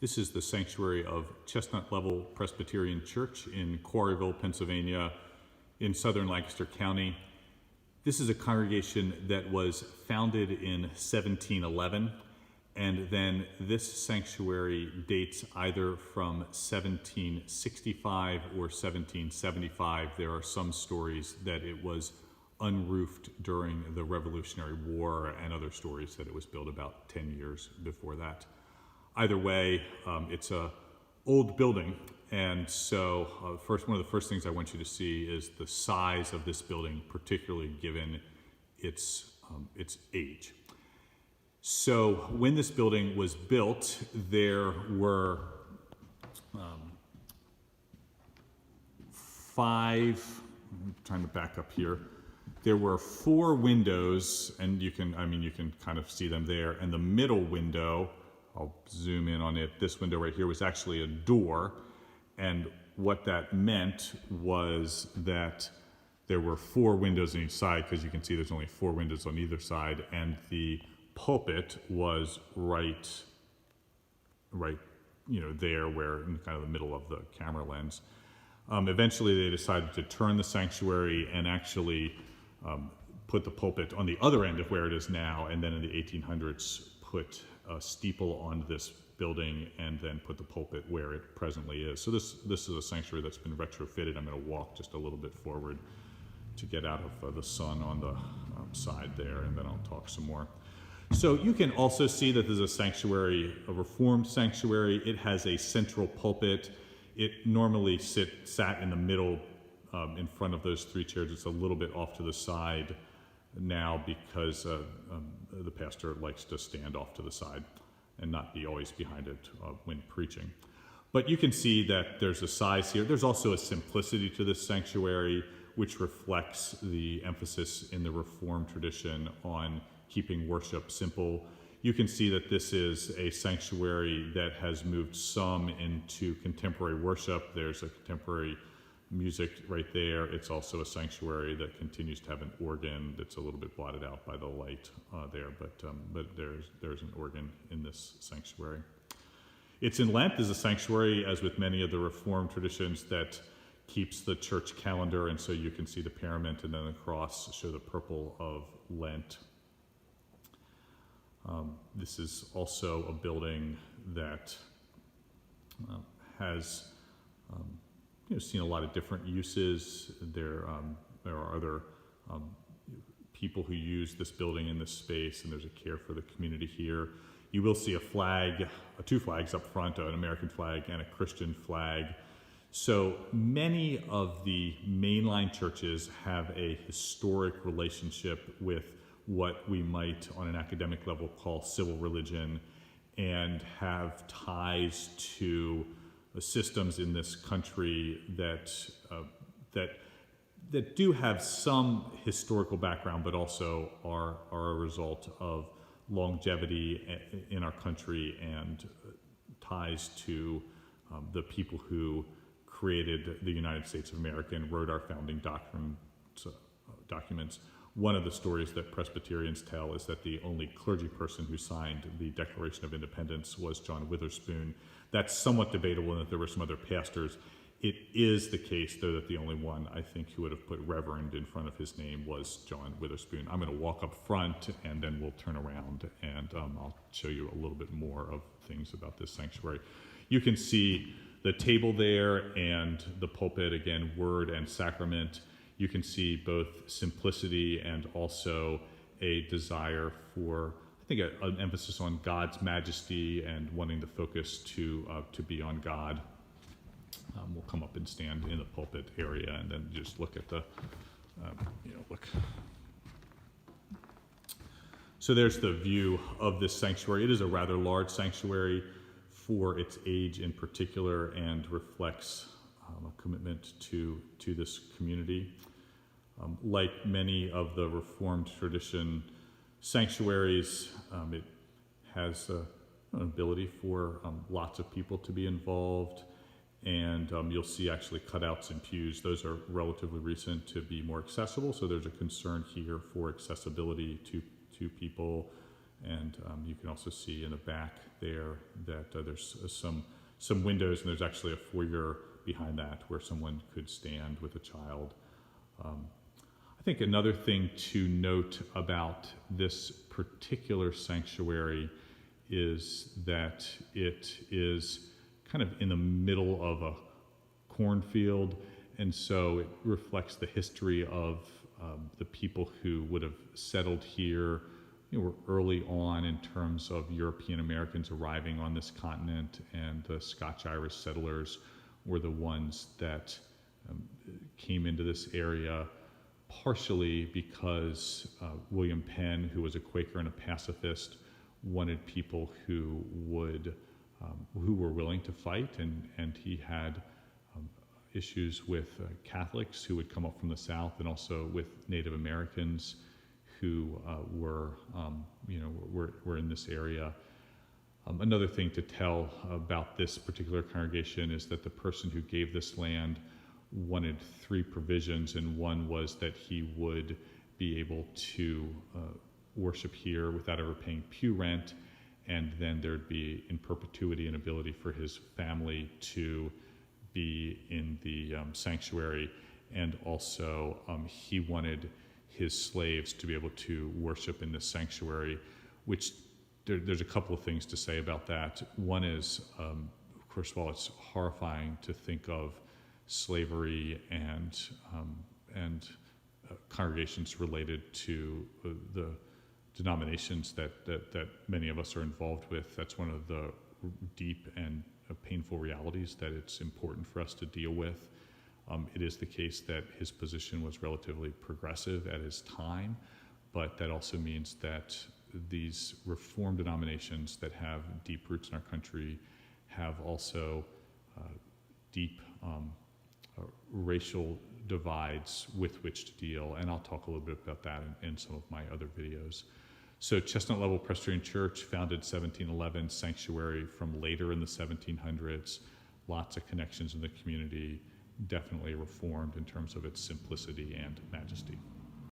This is the sanctuary of Chestnut Level Presbyterian Church in Quarryville, Pennsylvania, in southern Lancaster County. This is a congregation that was founded in 1711, and then this sanctuary dates either from 1765 or 1775. There are some stories that it was unroofed during the Revolutionary War, and other stories that it was built about 10 years before that. Either way, it's an old building, and so one of the first things I want you to see is the size of this building, particularly given its age. So when this building was built, there were I'm trying to back up here. There were 4 windows, and you can kind of see them there, and the middle window, I'll zoom in on it. This window right here was actually a door, and what that meant was that there were 4 windows on each side, because you can see there's only 4 windows on either side, and the pulpit was right there, where in kind of the middle of the camera lens. Eventually, they decided to turn the sanctuary and actually put the pulpit on the other end of where it is now, and then in the 1800s put a steeple on this building and then put the pulpit where it presently is. So this is a sanctuary that's been retrofitted. I'm going to walk just a little bit forward to get out of the sun on the side there, and then I'll talk some more. So you can also see that there's a sanctuary, a Reformed sanctuary. It has a central pulpit. It normally sat in the middle in front of those 3 chairs. It's a little bit off to the side now because the pastor likes to stand off to the side and not be always behind it when preaching. But you can see that there's a size here. There's also a simplicity to this sanctuary, which reflects the emphasis in the Reformed tradition on keeping worship simple. You can see that this is a sanctuary that has moved some into contemporary worship. There's a contemporary music right there. It's also a sanctuary that continues to have an organ that's a little bit blotted out by the light there, but there's an organ in this sanctuary. It's in Lent is a sanctuary, as with many of the Reformed traditions, that keeps the church calendar, and so you can see the parament and then the cross show the purple of Lent. This is also a building that has seen a lot of different uses. There are other people who use this building in this space, and there's a care for the community here. You will see a flag, 2 flags up front, an American flag and a Christian flag. So many of the mainline churches have a historic relationship with what we might, on an academic level, call civil religion, and have ties to systems in this country that do have some historical background, but also are a result of longevity in our country and ties to the people who created the United States of America and wrote our founding documents. One of the stories that Presbyterians tell is that the only clergy person who signed the Declaration of Independence was John Witherspoon. That's somewhat debatable, and that there were some other pastors. It is the case, though, that the only one, I think, who would have put Reverend in front of his name was John Witherspoon. I'm going to walk up front, and then we'll turn around, and I'll show you a little bit more of things about this sanctuary. You can see the table there and the pulpit, again, word and sacrament. You can see both simplicity and also a desire for, I think, an emphasis on God's majesty and wanting the focus to be on God. We'll come up and stand in the pulpit area and then just look at the, look. So there's the view of this sanctuary. It is a rather large sanctuary for its age in particular, and reflects a commitment to this community. Like many of the Reformed tradition sanctuaries, it has an ability for lots of people to be involved, and you'll see actually cutouts and pews. Those are relatively recent to be more accessible, so there's a concern here for accessibility to people And you can also see in the back there that there's some windows, and there's actually a foyer behind that where someone could stand with a child. I think another thing to note about this particular sanctuary is that it is kind of in the middle of a cornfield, and so it reflects the history of the people who would have settled here. Were early on in terms of European Americans arriving on this continent, and the Scotch-Irish settlers were the ones that came into this area partially because William Penn, who was a Quaker and a pacifist, wanted people who were willing to fight, and he had issues with Catholics who would come up from the South, and also with Native Americans who were in this area. Another thing to tell about this particular congregation is that the person who gave this land wanted three provisions, and one was that he would be able to worship here without ever paying pew rent, and then there'd be in perpetuity an ability for his family to be in the sanctuary, and also he wanted his slaves to be able to worship in this sanctuary, which there's a couple of things to say about that. One is, first of all, it's horrifying to think of slavery and congregations related to the denominations that many of us are involved with. That's one of the deep and painful realities that it's important for us to deal with. It is the case that his position was relatively progressive at his time, but that also means that these Reformed denominations that have deep roots in our country have also deep racial divides with which to deal, and I'll talk a little bit about that in some of my other videos. So Chestnut Level Presbyterian Church, founded 1711, sanctuary from later in the 1700s, lots of connections in the community, definitely Reformed in terms of its simplicity and majesty.